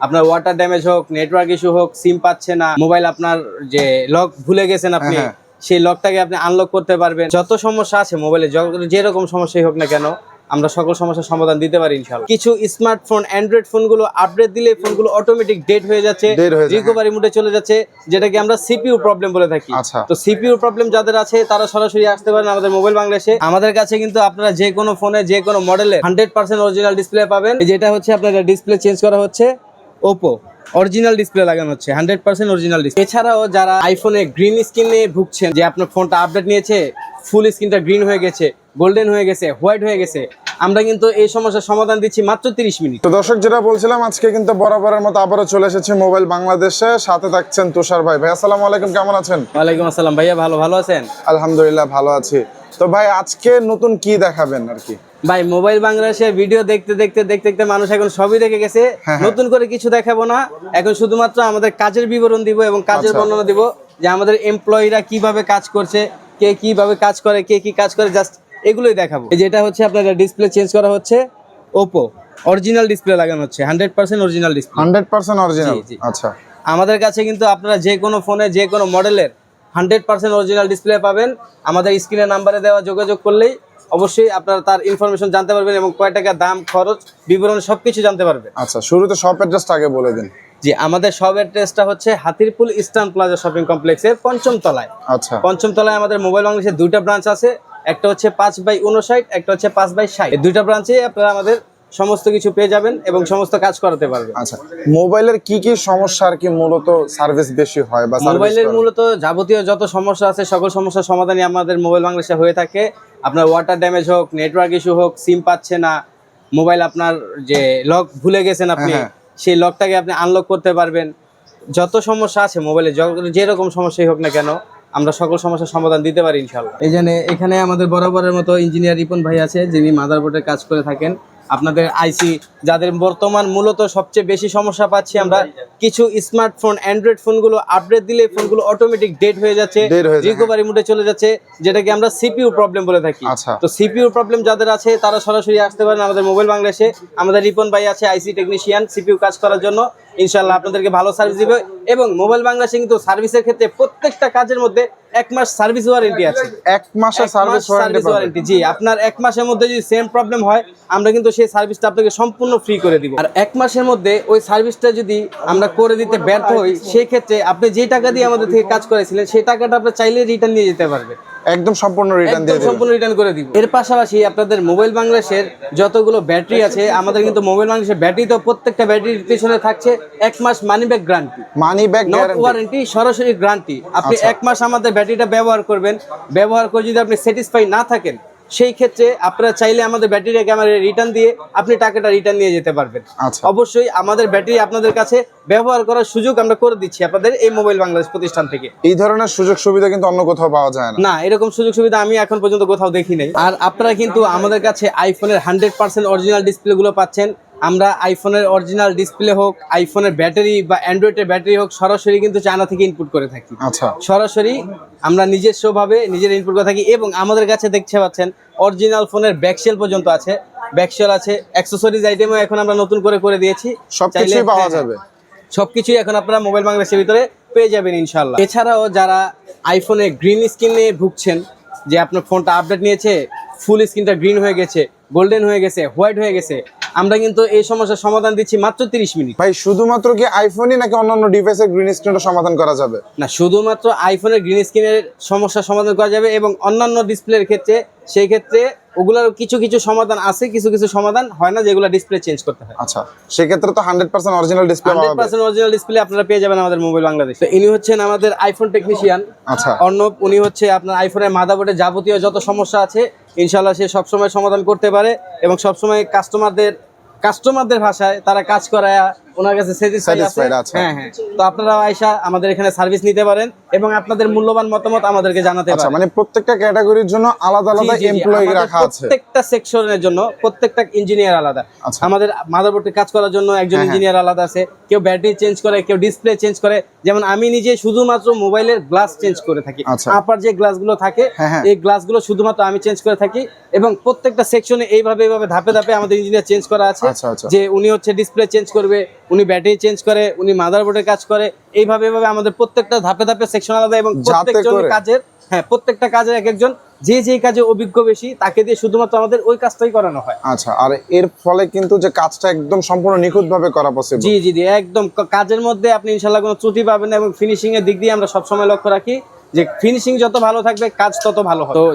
আপনার water damage হোক, network issue হোক, সিম পাচ্ছে না, মোবাইল আপনার যে লক ভুলে গেছেন আপনি, সেই লকটাকে আপনি আনলক করতে পারবেন। যত সমস্যা আছে মোবাইলে, যেরকম সমস্যাই হোক না কেন, আমরা সকল সমস্যার সমাধান দিতে পারি ইনশাআল্লাহ। কিছু স্মার্টফোন, অ্যান্ড্রয়েড ফোনগুলো আপডেট দিলে ফোনগুলো অটোমেটিক ডেট হয়ে যাচ্ছে, রিকভারি মোডে চলে যাচ্ছে, যেটাকে আমরা সিপিইউ প্রবলেম বলে থাকি। তো সিপিইউ প্রবলেম যাদের আছে তারা সরাসরি আসতে পারেন আমাদের মোবাইল বাংলাদেশে। আমাদের কাছে কিন্তু আপনারা যে কোনো ফোনে, যে কোনো মডেলের 100% অরিজিনাল ডিসপ্লে পাবেন। যেটা হচ্ছে আপনার ডিসপ্লে চেঞ্জ করা হচ্ছে, ওপো অরিজিনাল ডিসপ্লে লাগানো হচ্ছে, 100% অরিজিনাল ডিসপ্লে। এছাড়াও যারা আইফোনে গ্রিন স্ক্রিনে ভুগছেন, যে আপনার ফোনটা আপডেট নিয়েছে, ফুল স্ক্রিনটা গ্রিন হয়ে গেছে, গোল্ডেন হয়ে গেছে, হোয়াইট হয়ে গেছে, আমরা কিন্তু এই সমস্যার সমাধান দিচ্ছি মাত্র 30 মিনিট। তো দর্শক, যেটা বলছিলাম, আজকে কিন্তু বরাবরের মতো আবারও চলে এসেছে মোবাইল বাংলাদেশে। সাথে থাকছেন তুষার ভাই। ভাই আসসালামু আলাইকুম, কেমন আছেন? ওয়ালাইকুম আসসালাম ভাইয়া, ভালো আছেন? আলহামদুলিল্লাহ ভালো আছি। তো ভাই, আজকে নতুন কি দেখাবেন আর কি? ভাই, মোবাইল বাংলাদেশের ভিডিও দেখতে দেখতে মানুষ এখন সবই দেখে গেছে। নতুন করে কিছু দেখাবো না, এখন শুধুমাত্র আমাদের কাজের বিবরণ দিব এবং কাজের বর্ণনা দিব, যে আমাদের এমপ্লয়িরা কিভাবে কাজ করছে, কে কিভাবে কাজ করে, কে কি কাজ করে, জাস্ট এগুলোই দেখাবো। যেটা হচ্ছে আপনার ডিসপ্লে চেঞ্জ করা হচ্ছে, ওপো অরিজিনাল ডিসপ্লে লাগানো হচ্ছে, 100% অরিজিনাল ডিসপ্লে। 100% অরিজিনাল। আচ্ছা, আমাদের কাছে কিন্তু আপনারা যে কোনো ফোনে, যে কোনো মডেলের 100% অরিজিনাল ডিসপ্লে পাবেন। আমাদের স্ক্রিনের নাম্বারে দেওয়া যোগাযোগ করলেই অবশ্যই আপনারা তার ইনফরমেশন জানতে পারবেন এবং কয় টাকা দাম, খরচ, বিবরণ সবকিছু জানতে পারবেন। আচ্ছা, শুরুতে শপ অ্যাড্রেসটা আগে বলে দিন। জি, আমাদের শপ অ্যাড্রেসটা হচ্ছে হাতিরপুল ইস্টার্ন প্লাজা শপিং কমপ্লেক্সের 5ম তলায়। আচ্ছা, 5ম তলায় আমাদের মোবাইল বাংলাদেশের 2টা ব্রাঞ্চ আছে, একটা হচ্ছে 5/59, একটা হচ্ছে 5/60। এই 2টা ব্রাঞ্চে আপনারা আমাদের সমস্ত কিছু পেয়ে যাবেন এবং সমস্ত কাজ করাতে পারবেন। আচ্ছা, মোবাইলের কি কি সমস্যা আর কি মূলত সার্ভিস বেশি হয়, বা মোবাইলের মূলত যাবতীয় যত সমস্যা আছে সকল সমস্যার সমাধানই আমাদের মোবাইল বাংলাদেশে হয়ে থাকে। আপনার ওয়াটার ড্যামেজ হোক, নেটওয়ার্ক ইস্যু হোক, সিম পাচ্ছে না, মোবাইল আপনার যে লক ভুলে গেছেন আপনি, সেই লকটাকে আপনি আনলক করতে পারবেন। যত সমস্যা আছে মোবাইলে, যেরকম সমস্যাই হোক না কেন, আমরা সকল সমস্যার সমাধান দিতে পারি ইনশাআল্লাহ। এই জন্য এখানে আমাদের বরাবরের মতো ইঞ্জিনিয়ার রিপন ভাই আছে, যিনি মাদারবোর্ডের কাজ করে থাকেন। আপনাদের আইসি যাদের বর্তমান মূলত সবচেয়ে বেশি সমস্যা পাচ্ছি আমরা, কিছু স্মার্টফোন, অ্যান্ড্রয়েড ফোনগুলো আপডেট দিলে ফোনগুলো অটোমেটিক ডেট হয়ে যাচ্ছে, রিকভারি মোডে চলে যাচ্ছে, যেটাকে আমরা সিপিইউ প্রবলেম বলে থাকি। তো সিপিইউ প্রবলেম যাদের আছে তারা সরাসরি আসতে পারেন আমাদের মোবাইল বাংলাদেশে। আমাদের রিপন ভাই আছে আইসি টেকনিশিয়ান, সিপিইউ কাজ করার জন্য। ইনশাআল্লাহ আপনাদেরকে ভালো সার্ভিস দিবে। এবং মোবাইল বাংলাদেশে কিন্তু সার্ভিসের ক্ষেত্রে প্রত্যেকটা কাজের মধ্যে 1 মাস সার্ভিস ওয়ারেন্টি আছে। 1 মাসের সার্ভিস ওয়ারেন্টি? জি, আপনার 1 মাসের মধ্যে যদি সেম প্রবলেম হয়, আমরা কিন্তু সেই সার্ভিসটা আপনাকে সম্পূর্ণ ফ্রি করে দিব। আর 1 মাসের মধ্যে ওই সার্ভিসটা যদি আমরা করে দিতে ব্যর্থ হই, সেই ক্ষেত্রে আপনি যে টাকা দিয়ে আমাদের থেকে কাজ করেছিলেন, সেই টাকাটা আপনি চাইলে রিটার্ন নিয়ে যেতে পারবেন। একদম সম্পূর্ণ রিটার্ন দিয়ে দিবেন? সম্পূর্ণ রিটার্ন করে দিব। এর পাশাপাশি আপনাদের মোবাইল বাংলাদেশের যতগুলো ব্যাটারি আছে, আমাদের কিন্তু মোবাইল বাংলাদেশের ব্যাটারি, তো প্রত্যেকটা ব্যাটারির পিছনে থাকছে 1 মাস money back guarantee. Money back warranty, সরাসরি গ্যারান্টি। আপনি 1 মাস আমাদের ব্যাটারিটা ব্যবহার করবেন, ব্যবহার করে যদি আপনি স্যাটিসফাই না থাকেন, সেই ক্ষেত্রে আপনারা চাইলে আমাদের ব্যাটারিটাকে আমরা রিটার্ন দিয়ে আপনি টাকাটা রিটার্ন নিয়ে যেতে পারবেন। অবশ্যই আমাদের ব্যাটারি আপনাদের কাছে ব্যবহার করার সুযোগ আমরা করে দিচ্ছি আপনাদের এই মোবাইল বাংলাদেশ প্রতিষ্ঠান থেকে। এই ধরনের সুযোগ সুবিধা কিন্তু অন্য কোথাও পাওয়া যায় না। না, এরকম সুযোগ সুবিধা আমি এখন পর্যন্ত কোথাও দেখি নাই। আর আপনারা কিন্তু আমাদের কাছে আইফোনের 100% অরিজিনাল ডিসপ্লে গুলো পাচ্ছেন। আমরা আইফোনের অরিজিনাল ডিসপ্লে হোক, আইফোনের ব্যাটারি বা অ্যান্ড্রয়েডের ব্যাটারি হোক, সরাসরি কিন্তু চায়না থেকে ইনপুট করে থাকি। আচ্ছা, সরাসরি আমরা নিজস্বভাবে নিজের ইনপুট করে থাকি। এবং আমাদের কাছে দেখতে পাচ্ছেন অরিজিনাল ফোনের ব্যাকশেল পর্যন্ত আছে, ব্যাকশেল আছে, অ্যাকসেসরিজ আইটেমও এখন আমরা নতুন করে দিয়েছি। সবকিছুই পাওয়া যাবে, সবকিছুই এখন আপনারা মোবাইল বাংলাদেশের ভিতরে পেয়ে যাবেন ইনশাআল্লাহ। এছাড়াও যারা আইফোনে গ্রিন স্ক্রিনে ভুগছেন, যে আপনার ফোনটা আপডেট নিয়েছে, ফুল স্ক্রিনটা গ্রিন হয়ে গেছে, গোল্ডেন হয়ে গেছে, হোয়াইট হয়ে গেছে, আমরা কিন্তু এই সমস্যার সমাধান দিচ্ছি মাত্র 30 মিনিট। ভাই, শুধুমাত্র কি আইফোনই নাকি অন্যান্য ডিভাইসের গ্রিন স্ক্রিনও সমাধান করা যাবে? না, শুধুমাত্র আইফোনের গ্রিন স্ক্রিনের সমস্যার সমাধান করা যাবে এবং অন্যান্য ডিসপ্লের ক্ষেত্রে, সেই ক্ষেত্রে ওগুলোর কিছু সমাধান আছে, কিছু সমাধান হয় না, যেগুলো ডিসপ্লে চেঞ্জ করতে হয়। আচ্ছা, সেক্ষেত্রে তো 100% অরিজিনাল ডিসপ্লে পাবেন। 100% অরিজিনাল ডিসপ্লে আপনারা পেয়ে যাবেন আমাদের মোবাইল বাংলাদেশ। তো ইনি হচ্ছেন আমাদের আইফোন টেকনিশিয়ান। আচ্ছা, অর্ণব। উনি হচ্ছে আপনার আইফোনের মাদারবোর্ডে যাবতীয় যত সমস্যা আছে ইনশাআল্লাহ সে সবসময় সমাধান করতে পারে এবং সবসময় কাস্টমারদের ভাষায় তারা কাজ করায় ওনার কাছে স্যাটিসফাইড আছে। হ্যাঁ, তো আপনারা আয়শা আমাদের এখানে সার্ভিস নিতে পারেন এবং আপনাদের মূল্যবান মতামত আমাদেরকে জানাতে পারেন। মানে প্রত্যেকটা ক্যাটাগরির জন্য আলাদা আলাদা এমপ্লয়ি রাখা আছে, প্রত্যেকটা সেকশনের জন্য প্রত্যেকটা ইঞ্জিনিয়ার আলাদা। আমাদের মাদারবোর্ডে কাজ করার জন্য একজন ইঞ্জিনিয়ার আলাদা আছে, কেউ ব্যাটারি চেঞ্জ করে, কেউ ডিসপ্লে চেঞ্জ করে। যেমন আমি নিজে শুধুমাত্র মোবাইলের গ্লাস চেঞ্জ করে থাকি, আপার যে গ্লাসগুলো থাকে এই গ্লাসগুলো শুধুমাত্র আমি চেঞ্জ করে থাকি। এবং প্রত্যেকটা সেকশনে এইভাবে ধাপে ধাপে আমাদের ইঞ্জিনিয়ার চেঞ্জ করা আছে, যে উনি হচ্ছে ডিসপ্লে চেঞ্জ করবে, উনি ব্যাটারি চেঞ্জ করে, উনি মাদারবোর্ডের কাজ করে। এইভাবে আমাদের প্রত্যেকটা ধাপে ধাপে সেকশন আলাদা এবং প্রত্যেকজন কাজের প্রত্যেকটা কাজের এক একজন যে কাজে অভিজ্ঞ বেশি তাকে দিয়ে শুধুমাত্র আমাদের ওই কাজটাই করানো হয়। আচ্ছা, আর এর ফলে কিন্তু যে কাজটা একদম সম্পূর্ণ নিখুঁতভাবে করা পসিবল। জি জি জি, একদম কাজের মধ্যে আপনি ইনশাআল্লাহ কোনো ত্রুটি পাবেন না এবং ফিনিশিং এর দিক দিয়ে আমরা সবসময় লক্ষ্য রাখি যে ফিনিশিং যত ভালো থাকবে কাজ তত ভালো হবে। তো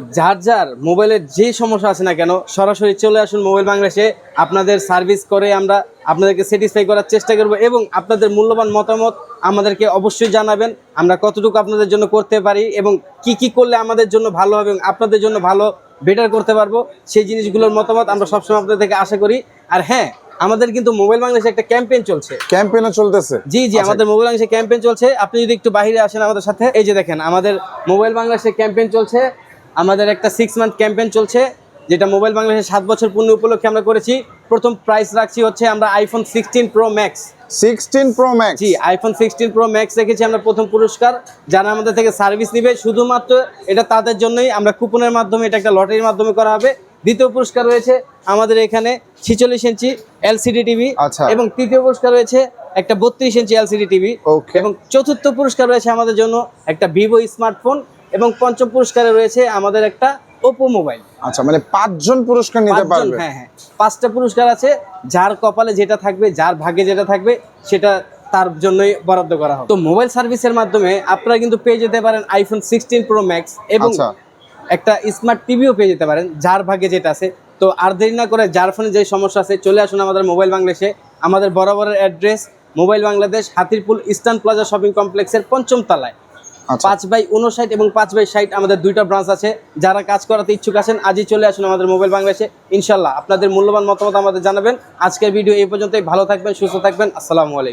যার মোবাইলের যে সমস্যা আছে না কেন সরাসরি চলে আসুন মোবাইল বাংলাদেশে, আপনাদের সার্ভিস করে আমরা আপনাদেরকে স্যাটিসফাই করার চেষ্টা করব এবং আপনাদের মূল্যবান মতামত আমাদেরকে অবশ্যই জানাবেন আমরা কতটুকু আপনাদের জন্য করতে পারি এবং কি করলে আমাদের জন্য ভালো হবে এবং আপনাদের জন্য ভালো বেটার করতে পারবো, সেই জিনিসগুলোর মতামত আমরা সবসময় আপনাদের থেকে আশা করি। আর হ্যাঁ, আমাদের কিন্তু মোবাইল বাংলাদেশে একটা ক্যাম্পেইন চলছে। ক্যাম্পেইনও চলতেছে? জি জি, আমাদের মোবাইল বাংলাদেশে ক্যাম্পেইন চলছে। আপনি যদি একটু বাইরে আসেন আমাদের সাথে, এই যে দেখেন আমাদের মোবাইল বাংলাদেশে ক্যাম্পেইন চলছে। আমাদের একটা 6 মান্থ ক্যাম্পেইন চলছে যেটা মোবাইল বাংলাদেশে 7 বছর পূর্ণ উপলক্ষে আমরা করেছি। প্রথম প্রাইস রাখছি হচ্ছে আমরা iPhone 16 pro max. 16 pro max? জি, আইফোন 16 প্রো ম্যাক্স রেখেছি আমরা প্রথম পুরস্কার। যারা আমাদের থেকে সার্ভিস নেবে শুধুমাত্র এটা তাদের জন্যই, আমরা কুপনের মাধ্যমে, এটা একটা লটারির মাধ্যমে করা হবে। দ্বিতীয় পুরস্কার রয়েছে আমাদের এখানে 46 ইঞ্চি এলসিডি টিভি এবং তৃতীয় পুরস্কার রয়েছে একটা 32 ইঞ্চি এলসিডি টিভি এবং চতুর্থ পুরস্কার রয়েছে আমাদের জন্য একটা ভিভো স্মার্টফোন এবং পঞ্চম পুরস্কারে রয়েছে আমাদের একটা ওপো মোবাইল। আচ্ছা, মানে 5 জন পুরস্কার নিতে পারবে? হ্যাঁ হ্যাঁ, 5টা পুরস্কার আছে। যার কপালে যেটা থাকবে, যার ভাগ্যে যেটা থাকবে সেটা তার জন্যই বরাদ্দ করা হবে। তো মোবাইল সার্ভিসের মাধ্যমে আপনারা কিন্তু পেয়ে যেতে পারেন আইফোন 16 প্রো ম্যাক্স এবং একটা স্মার্ট টিভিও পেয়ে যেতে পারেন, যার ভাগ্যে যেটা আছে। তো আর দেরি না করে যার ফোনে যে সমস্যা আছে চলে আসুন আমাদের মোবাইল বাংলাদেশে। আমাদের বরাবরের address mobile Bangladesh, Hatirpool Eastern Plaza shopping কমপ্লেক্সের 5ম তলায়। 5/59 এবং 5/60 আমাদের 2টা ব্রাঞ্চ আছে। যারা কাজ করাতে ইচ্ছুক আছেন আজই চলে আসুন আমাদের মোবাইল বাংলাদেশে। ইনশাল্লাহ আপনাদের মূল্যবান মতামত আমাদের জানাবেন। আজকের ভিডিও এই পর্যন্তই। ভালো থাকবেন, সুস্থ থাকবেন। আসসালামু আলাইকুম।